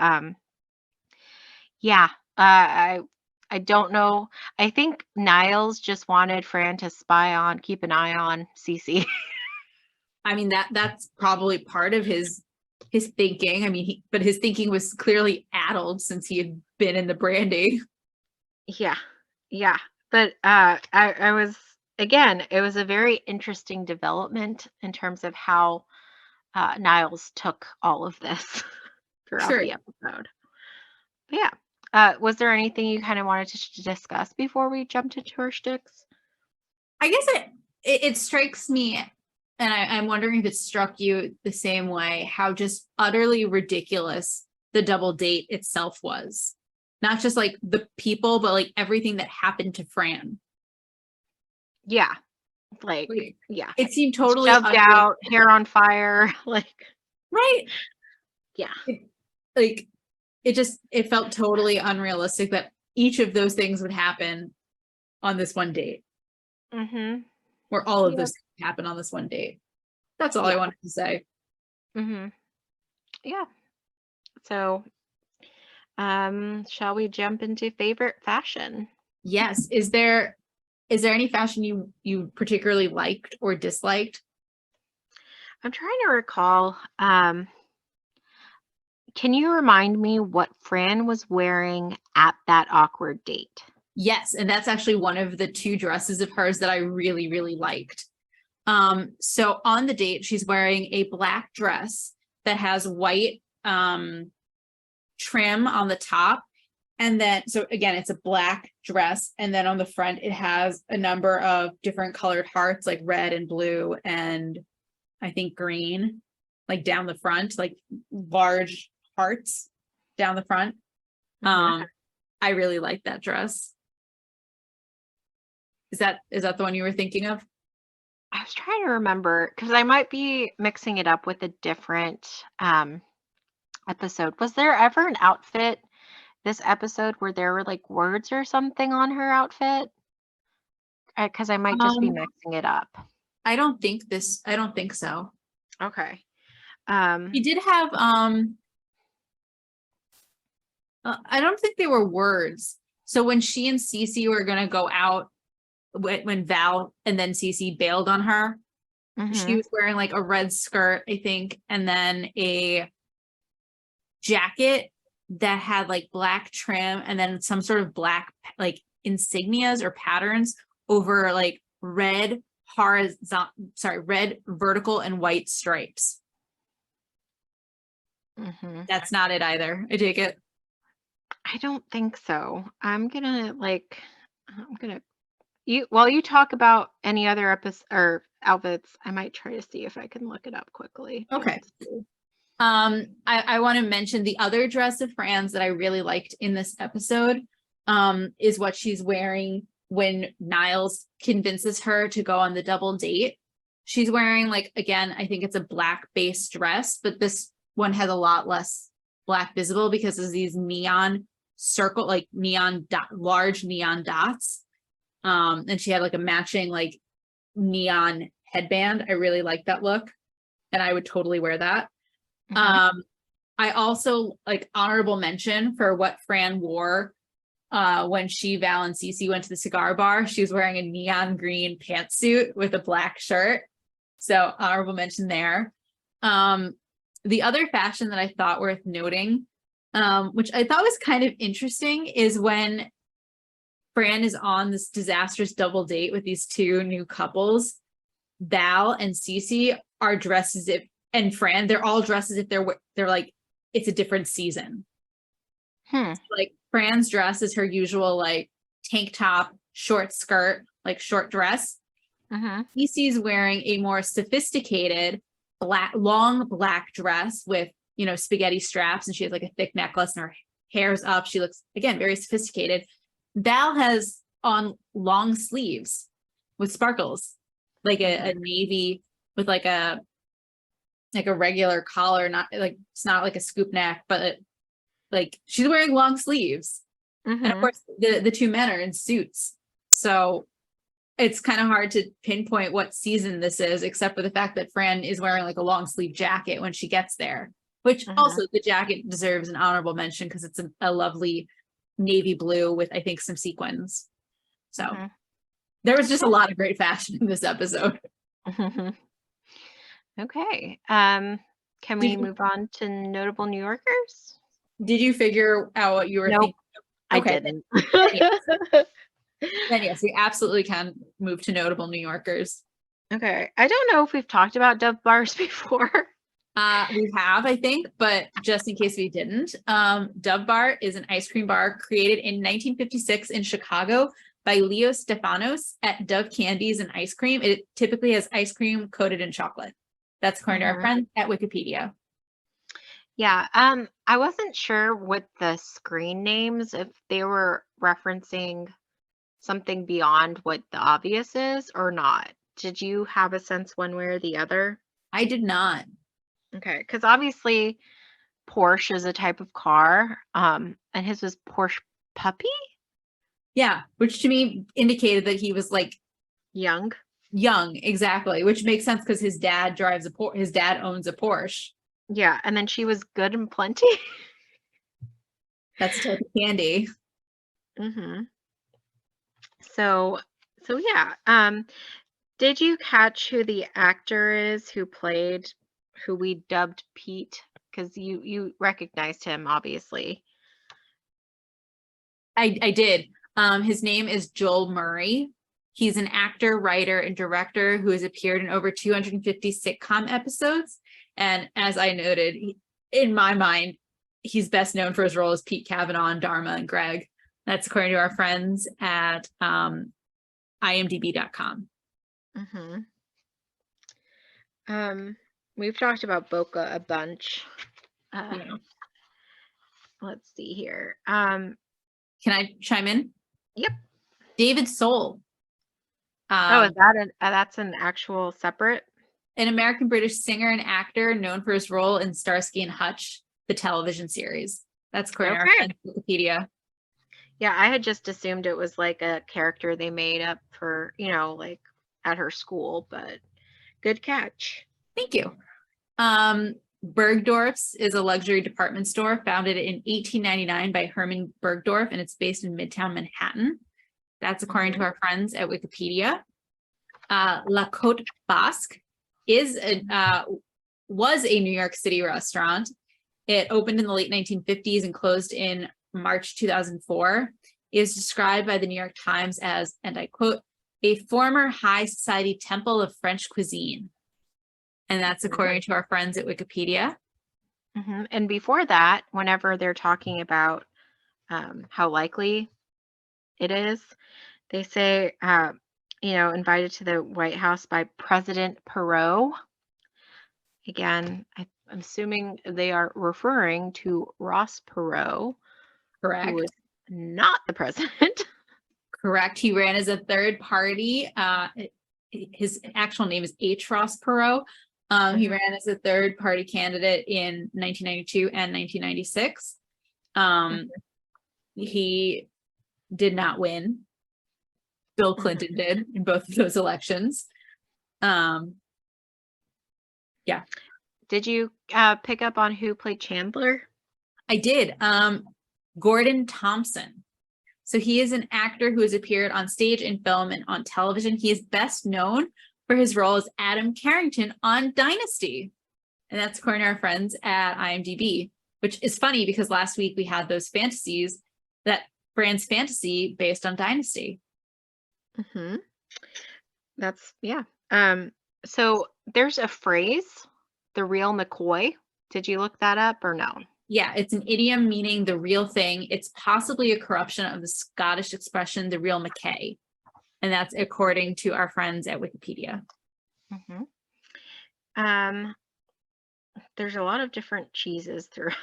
yeah, I don't know. I think Niles just wanted Fran to keep an eye on Cece. I mean, that's probably part of his thinking. I mean, but his thinking was clearly addled since he had been in the brandy. Yeah. Yeah. But I was again, it was a very interesting development in terms of how Niles took all of this throughout Sure. the episode. But yeah. Was there anything you kind of wanted to discuss before we jumped into our sticks? I guess it strikes me, and I'm wondering if it struck you the same way, how just utterly ridiculous the double date itself was. Not just like the people, but like everything that happened to Fran. Yeah. Like, Like, yeah. it seemed totally Shoved out, hair on fire. Like, right. yeah. Like it felt totally unrealistic that each of those things would happen on this one date, Mm-hmm. or all of Yeah. those happen on this one date. That's all I Yeah. wanted to say. Mm-hmm. Yeah. So, shall we jump into favorite fashion? Yes. Is there any fashion you particularly liked or disliked? I'm trying to recall. Can you remind me what Fran was wearing at that awkward date? Yes, and that's actually one of the two dresses of hers that I really, really liked. So on the date, she's wearing a black dress that has white trim on the top. And then, so again, it's a black dress. And then on the front, it has a number of different colored hearts, like red and blue, and I think green, like down the front, like large hearts down the front. Mhm. I really like that dress. Is that the one you were thinking of? I was trying to remember because I might be mixing it up with a different episode. Was there ever an outfit this episode where there were like words or something on her outfit? Because I might just be Um, mixing it up. I don't think so. Okay. He did have I don't think they were words. So when she and Cece were gonna go out, when Val and then Cece bailed on her, she mhm. was wearing like a red skirt, I think, and then a jacket that had like black trim and then some sort of black like insignias or patterns over like red red vertical and white stripes. Mhm. That's not it either. I take it. I don't think so. I'm gonna you while you talk about any other episodes or outfits, I might try to see if I can look it up quickly just Okay. to see. I want to mention the other dress of Fran's that I really liked in this episode, is what she's wearing when Niles convinces her to go on the double date. She's wearing like, again, I think it's a black base dress, but this one has a lot less black visible because of these neon circle, like large neon dots. And she had like a matching like neon headband. I really like that look, and I would totally wear that. I also like honorable mention for what Fran wore when she, Val, and Cece went to the cigar bar. She was wearing a neon green pantsuit with a black shirt. So honorable mention there. The other fashion that I thought worth noting, which I thought was kind of interesting, is when Fran is on this disastrous double date with these two new couples, Val and Cece are dressed as if, and Fran, they're all dressed as if they're like, it's a different season. Like Fran's dress is her usual like tank top, short skirt, like short dress. Cece's wearing a more sophisticated long black dress with, you know, spaghetti straps, and she has like a thick necklace and her hair's up. She looks, again, very sophisticated. Val has on long sleeves with sparkles, like a navy with like a regular collar, not like, it's not like a scoop neck, but like she's wearing long sleeves. And of course the two men are in suits. So it's kind of hard to pinpoint what season this is, except for the fact that Fran is wearing like a long sleeve jacket when she gets there, which also the jacket deserves an honorable mention because it's a lovely navy blue with, I think, some sequins. So there was just a lot of great fashion in this episode. Okay. Can we move on to notable New Yorkers? Did you figure out what you were thinking? Okay. I didn't. Then yes, we absolutely can move to notable New Yorkers. Okay. I don't know if we've talked about Dove bars before. We have, I think, but just in case we didn't, Dove Bar is an ice cream bar created in 1956 in Chicago by Leo Stefanos at Dove Candies and Ice Cream. It typically has ice cream coated in chocolate. That's according to our friends at Wikipedia. Yeah, I wasn't sure with the screen names if they were referencing something beyond what the obvious is or not. Did you have a sense one way or the other? I did not. Okay, because obviously Porsche is a type of car, and his was Porsche Puppy? Yeah, which to me indicated that he was like young, exactly, which makes sense because his dad drives his dad owns a Porsche. Yeah, and then she was Good and Plenty. That's type of candy. So yeah. Did you catch who the actor is who we dubbed Pete? Because you recognized him, obviously. I did. His name is Joel Murray. He's an actor, writer, and director who has appeared in over 250 sitcom episodes. And as I noted, in my mind, he's best known for his role as Pete Kavanaugh in Dharma and Greg. That's according to our friends at imdb.com. We've talked about Boca a bunch. Let's see here. Can I chime in? Yep. David Soul. Is that's an actual separate? An American-British singer and actor known for his role in Starsky and Hutch, the television series. That's according to our friends at Wikipedia. Yeah, I had just assumed it was like a character they made up for, like at her school, but good catch. Thank you. Bergdorf's is a luxury department store founded in 1899 by Herman Bergdorf, and it's based in Midtown Manhattan. That's according to our friends at Wikipedia. La Côte Basque was a New York City restaurant. It opened in the late 1950s and closed in March 2004. It is described by the New York Times as, and I quote, a former high society temple of French cuisine. And that's according to our friends at Wikipedia. And before that, whenever they're talking about how likely it is, they say, invited to the White House by President Perot. Again, I'm assuming they are referring to Ross Perot. Correct. Who was not the president. Correct. He ran as a third party. His actual name is H. Ross Perot. He ran as a third party candidate in 1992 and 1996. He did not win. Bill Clinton did in both of those elections. Yeah. Did you pick up on who played Chandler? I did. Gordon Thompson. So he is an actor who has appeared on stage, in film, and on television. He is best known for his role as Adam Carrington on Dynasty. And that's according to our friends at IMDb, which is funny because last week we had those fantasies, that Fran's fantasy based on Dynasty. Mm-hmm. That's, yeah. So there's a phrase, the real McCoy. Did you look that up or no? Yeah, it's an idiom meaning the real thing. It's possibly a corruption of the Scottish expression, the real McKay. And that's according to our friends at Wikipedia. Mm-hmm. There's a lot of different cheeses throughout.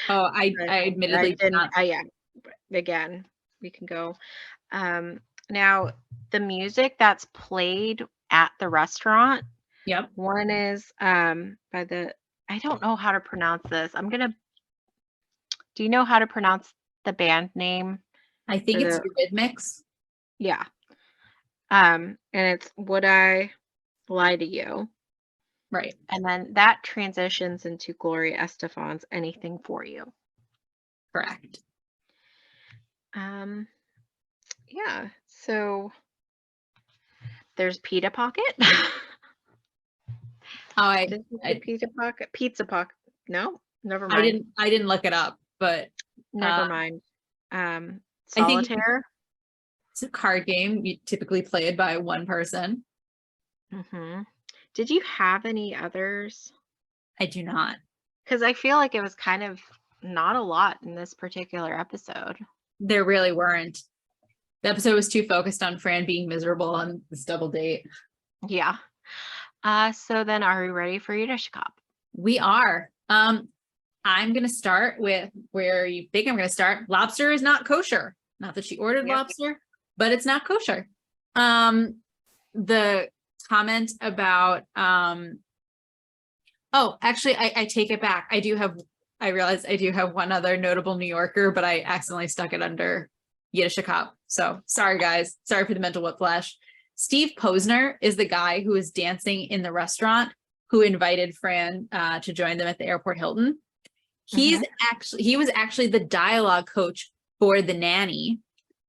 Oh, I admittedly did not. Yeah, again, we can go. Now, the music that's played at the restaurant. Yep. One is by the, I don't know how to pronounce this. Do you know how to pronounce the band name? I think it's Eurythmics. Yeah. And it's Would I Lie to You? Right. And then that transitions into Gloria Estefan's Anything for You. Correct. Yeah. So there's Pita Pocket. Pizza Pocket. No, never mind. I didn't look it up, but never mind. Solitaire. It's a card game typically played by one person. Mm-hmm. Did you have any others? I do not. Because I feel like it was kind of not a lot in this particular episode. There really weren't. The episode was too focused on Fran being miserable on this double date. Yeah. So then are we ready for Yiddish Cop? We are. I'm going to start with where you think I'm going to start. Lobster is not kosher. Not that she ordered lobster, but it's not kosher. The comment about, actually, I take it back. I realize I do have one other notable New Yorker, but I accidentally stuck it under Yiddish Cop. So sorry, guys. Sorry for the mental whiplash. Steve Posner is the guy who is dancing in the restaurant who invited Fran to join them at the airport Hilton. He was actually the dialogue coach for The Nanny,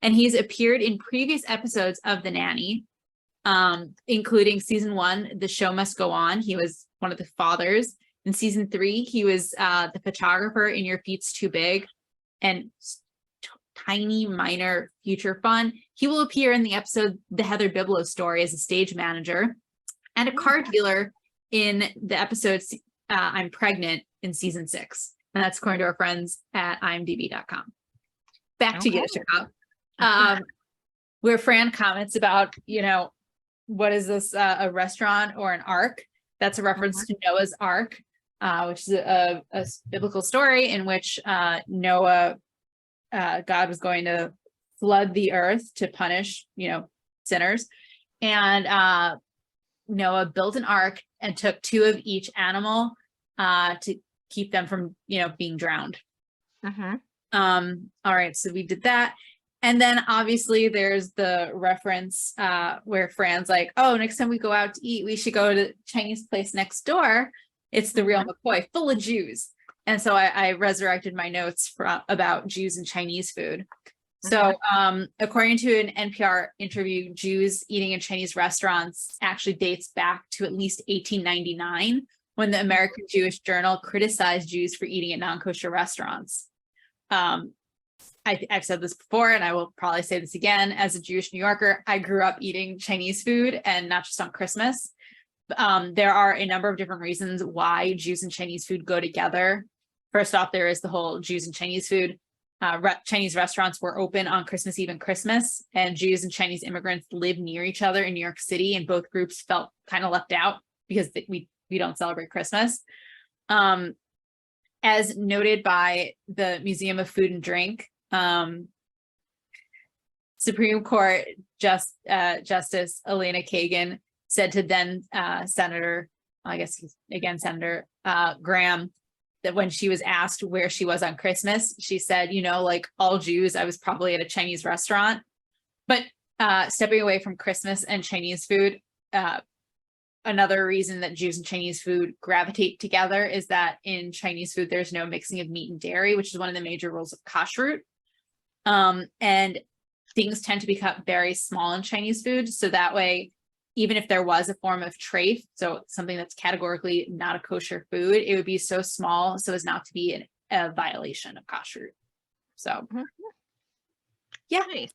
and he's appeared in previous episodes of The Nanny, including season 1, The Show Must Go On. He was one of the fathers. In season 3, he was the photographer in Your Feet's Too Big, and tiny minor future fun. He will appear in the episode The Heather Biblos Story as a stage manager, and a card dealer in the episode I'm Pregnant in season 6. And that's according to our friends at imdb.com. Back to Yiddish Cop, where Fran comments about, what is this, a restaurant or an ark? That's a reference to Noah's Ark, which is a biblical story in which Noah, God was going to flood the earth to punish, sinners. And Noah built an ark and took 2 of each animal to keep them from, being drowned. All right, so we did that. And then obviously there's the reference where Fran's like, oh, next time we go out to eat, we should go to the Chinese place next door. It's the real McCoy, full of Jews. And so I resurrected my notes about Jews and Chinese food. So according to an NPR interview, Jews eating in Chinese restaurants actually dates back to at least 1899, when the American Jewish Journal criticized Jews for eating at non-kosher restaurants. I've said this before, and I will probably say this again. As a Jewish New Yorker, I grew up eating Chinese food, and not just on Christmas. There are a number of different reasons why Jews and Chinese food go together. First off, there is the whole Jews and Chinese food. Chinese restaurants were open on Christmas Eve and Christmas, and Jews and Chinese immigrants lived near each other in New York City, and both groups felt kind of left out because we don't celebrate Christmas. As noted by the Museum of Food and Drink, Supreme Court Justice Elena Kagan said to then Senator, I guess again Senator Graham, that when she was asked where she was on Christmas, she said, like all Jews, I was probably at a Chinese restaurant. But stepping away from Christmas and Chinese food, another reason that Jews and Chinese food gravitate together is that in Chinese food, there's no mixing of meat and dairy, which is one of the major rules of kashrut. And things tend to become very small in Chinese food. So that way, even if there was a form of treif, so something that's categorically not a kosher food, it would be so small so as not to be a violation of kashrut. So yeah. Nice.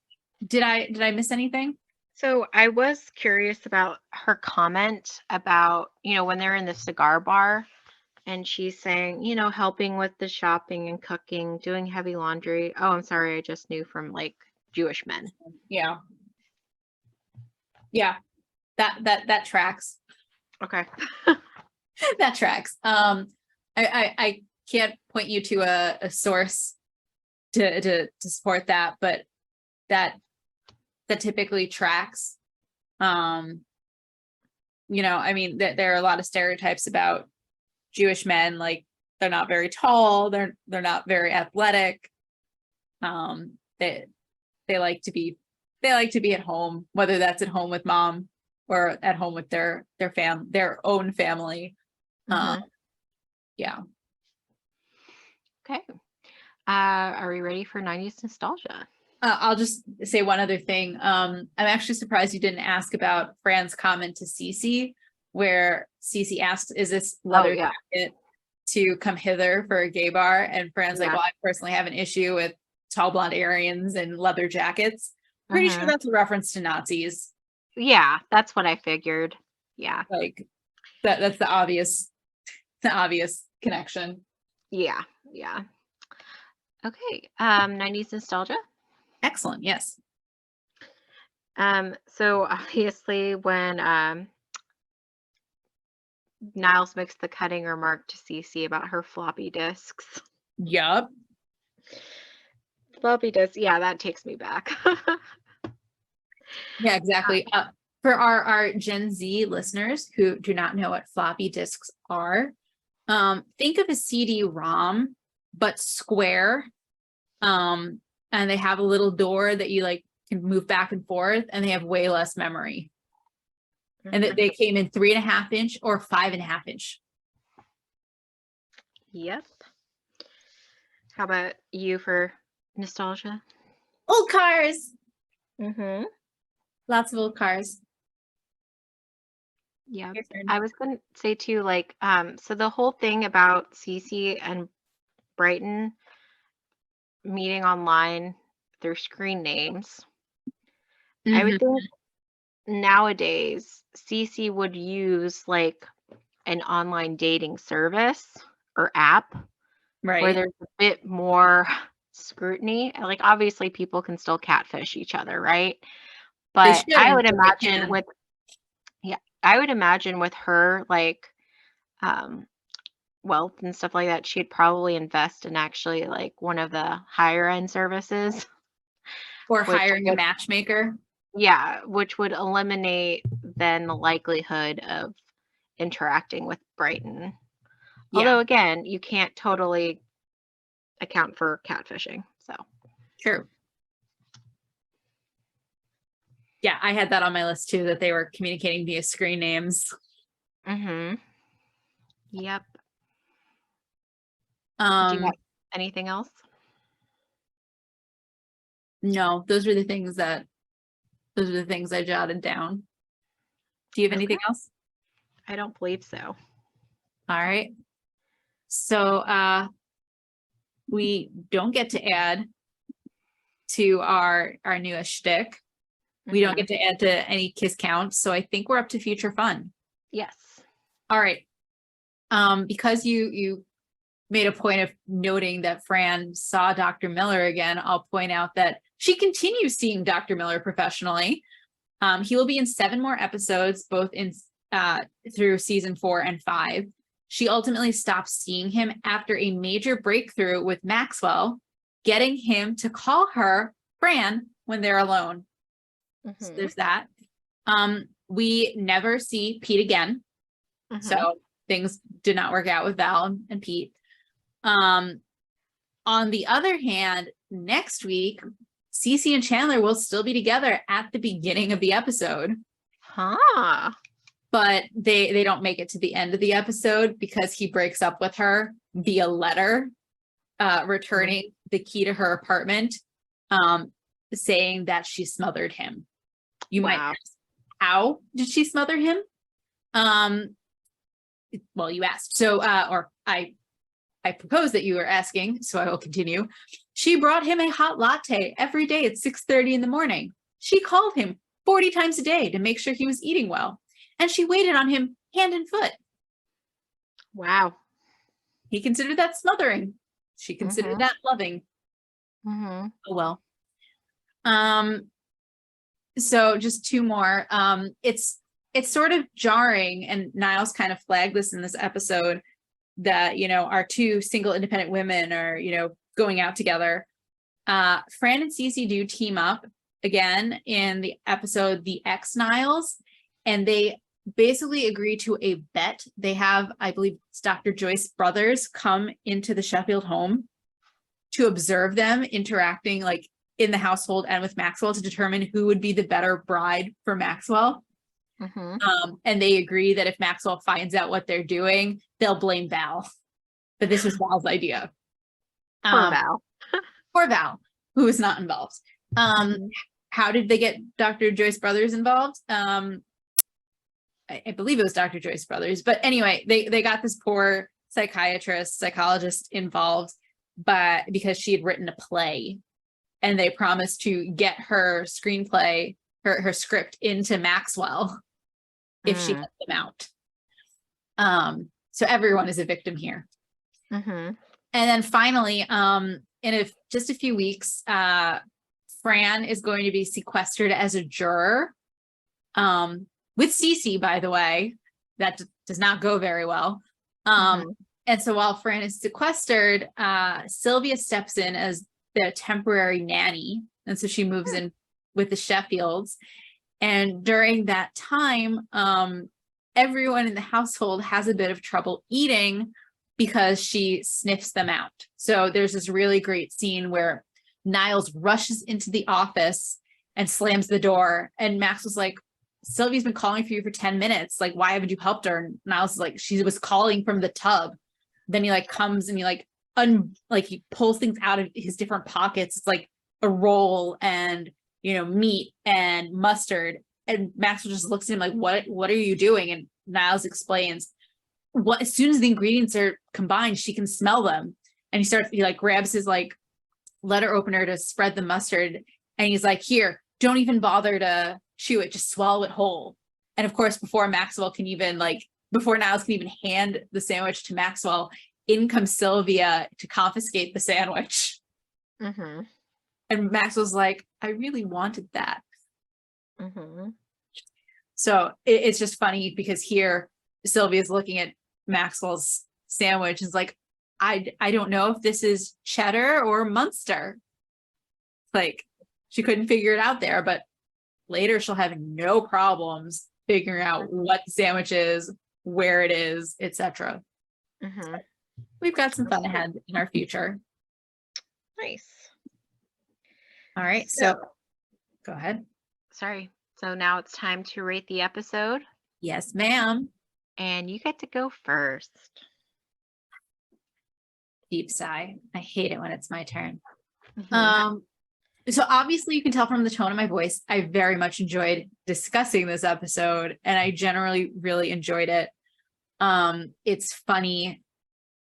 Did I miss anything? So I was curious about her comment about, when they're in the cigar bar and she's saying, helping with the shopping and cooking, doing heavy laundry. Oh, I'm sorry. I just knew from like Jewish men. Yeah. Yeah. That tracks. Okay. That tracks. I can't point you to a source to support that, but that typically tracks. I mean, there are a lot of stereotypes about Jewish men, like they're not very tall, they're not very athletic. They like to be at home, whether that's at home with mom or at home with their own family. Yeah. Okay. Are we ready for 90s nostalgia? I'll just say one other thing. I'm actually surprised you didn't ask about Fran's comment to Cece, where Cece asked, "Is this leather jacket to come hither for a gay bar?" And Fran's like, "Well, I personally have an issue with tall blonde Aryans and leather jackets." Pretty sure that's a reference to Nazis. Yeah, that's what I figured. Yeah. Like that's the obvious connection. Yeah. Yeah. Okay. 90s nostalgia. Excellent. Yes. So obviously when Niles makes the cutting remark to Cece about her floppy disks. Yup. Floppy disks, yeah, that takes me back. Yeah, exactly. For our Gen Z listeners who do not know what floppy disks are, think of a CD-ROM, but square. And they have a little door that you like can move back and forth, and they have way less memory. And that they came in 3.5 inch or 5.5 inch. Yep. How about you for nostalgia? Old cars. Lots of old cars. Yeah. I was going to say too, like, so the whole thing about Cece and Brighton meeting online through screen names, I would think nowadays Cece would use like an online dating service or app, where there's a bit more scrutiny. Like obviously people can still catfish each other, right? But I would imagine with her like wealth and stuff like that, she'd probably invest in actually like one of the higher end services. Or hiring a matchmaker. Yeah, which would eliminate then the likelihood of interacting with Brighton. Yeah. Although again, you can't totally account for catfishing. So true. Yeah, I had that on my list too, that they were communicating via screen names. Yep. Do you have anything else? No, those are the things I jotted down. Do you have anything else? I don't believe so. All right. So we don't get to add to our newest shtick. We don't get to add to any kiss count. So I think we're up to future fun. Yes. All right. Because you made a point of noting that Fran saw Dr. Miller again, I'll point out that she continues seeing Dr. Miller professionally. He will be in 7 more episodes, both in through season 4 and 5. She ultimately stops seeing him after a major breakthrough with Maxwell, getting him to call her Fran when they're alone. So there's that. We never see Pete again. So things did not work out with Val and Pete. On the other hand, next week, Cece and Chandler will still be together at the beginning of the episode. Huh. But they don't make it to the end of the episode because he breaks up with her via letter, returning the key to her apartment, saying that she smothered him. You might ask, how did she smother him? Well, you asked. So, or I propose that you are asking, so I will continue. She brought him a hot latte every day at 6:30 in the morning. She called him 40 times a day to make sure he was eating well. And she waited on him hand and foot. Wow. He considered that smothering. She considered that loving. Oh, well. So just two more. It's sort of jarring, and Niles kind of flagged this in this episode, that, you know, our two single independent women are, you know, going out together. Fran and Cece do team up again in the episode The Ex Niles, and they basically agree to a bet. They have, I believe it's Dr. Joyce Brothers, come into the Sheffield home to observe them interacting like in the household and with Maxwell to determine who would be the better bride for Maxwell. And they agree that if Maxwell finds out what they're doing, they'll blame Val. But this was Val's idea. Poor Val. Poor Val, who is not involved. How did they get Dr. Joyce Brothers involved? I believe it was Dr. Joyce Brothers. But anyway, they got this poor psychologist involved, but because she had written a play, and they promised to get her screenplay, her script into Maxwell if she let them out. So everyone is a victim here. And then finally, in just a few weeks, Fran is going to be sequestered as a juror, with Cece, by the way. That does not go very well. And so while Fran is sequestered, Sylvia steps in as the temporary nanny. And so she moves in with the Sheffields. And during that time, everyone in the household has a bit of trouble eating because she sniffs them out. So there's this really great scene where Niles rushes into the office and slams the door. And Max was like, Sylvia's been calling for you for 10 minutes. Like, why haven't you helped her? And Niles is like, she was calling from the tub. Then he like comes and he like, he pulls things out of his different pockets. It's like a roll and, you know, meat and mustard. And Maxwell just looks at him like, what are you doing? And Niles explains, as soon as the ingredients are combined, she can smell them. And he like grabs his like letter opener to spread the mustard. And he's like, here, don't even bother to chew it, just swallow it whole. And of course, before Niles can even hand the sandwich to Maxwell, in comes Sylvia to confiscate the sandwich. And Maxwell's like, I really wanted that. So it's just funny because here Sylvia's looking at Maxwell's sandwich and is like, I don't know if this is cheddar or Munster. Like, she couldn't figure it out there, but later she'll have no problems figuring out what the sandwich is, where it is, etc. We've got some fun ahead in our future. Nice. All right, so go ahead. Sorry. So now it's time to rate the episode. Yes, ma'am. And you get to go first. Deep sigh. I hate it when it's my turn. So obviously you can tell from the tone of my voice, I very much enjoyed discussing this episode, and I generally really enjoyed it. It's funny,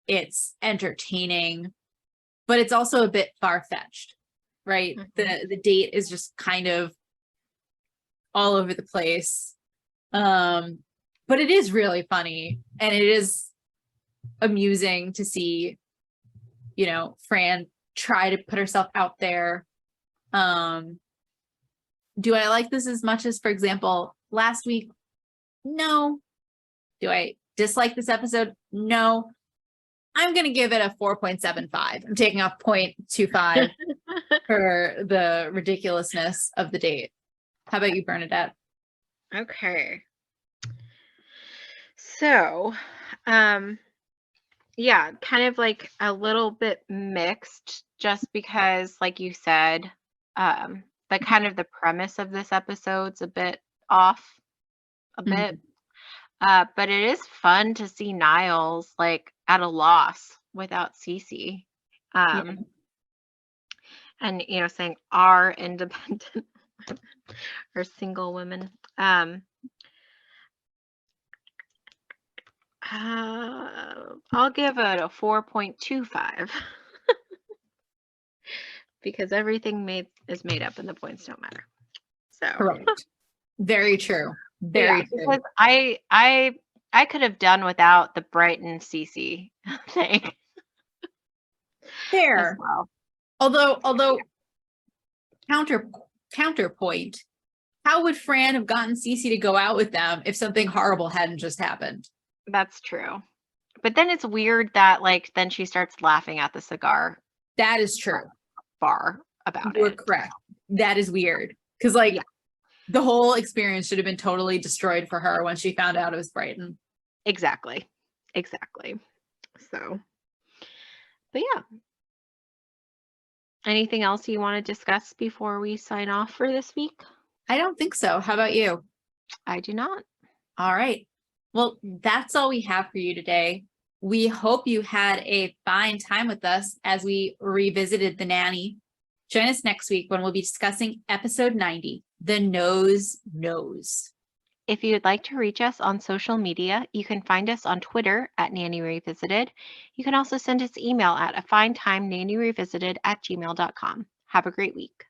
it's entertaining, but it's also a bit far-fetched, right? The date is just kind of all over the place. But it is really funny, and it is amusing to see, you know, Fran try to put herself out there. Do I like this as much as, for example, last week? No. Do I dislike this episode? No. I'm going to give it a 4.75. I'm taking off 0.25 for the ridiculousness of the date. How about you, Bernadette? Okay. So, yeah, kind of like a little bit mixed, just because, like you said, but kind of the premise of this episode's a bit off a bit. Mhm. But it is fun to see Niles like at a loss without Cece. Yeah. And saying our independent or single women. I'll give it a 4.25 because everything is made up and the points don't matter. So Correct. Very true. yeah, Very true. because I could have done without the Brighton Cece thing as Fair. well. Although counterpoint, how would Fran have gotten Cece to go out with them if something horrible hadn't just happened? That's true. But then it's weird that like then she starts laughing at the cigar That is true. bar about You're it. correct. That is weird. Because like Yeah. the whole experience should have been totally destroyed for her when she found out it was Brighton. Exactly. So, but yeah. Anything else you want to discuss before we sign off for this week? I don't think so. How about you? I do not. All right. Well, that's all we have for you today. We hope you had a fine time with us as we revisited The Nanny. Join us next week when we'll be discussing episode 90, The Nose Knows. If you'd like to reach us on social media, you can find us on Twitter at Nanny Revisited. You can also send us email at afinetimenannyrevisited@gmail.com. Have a great week.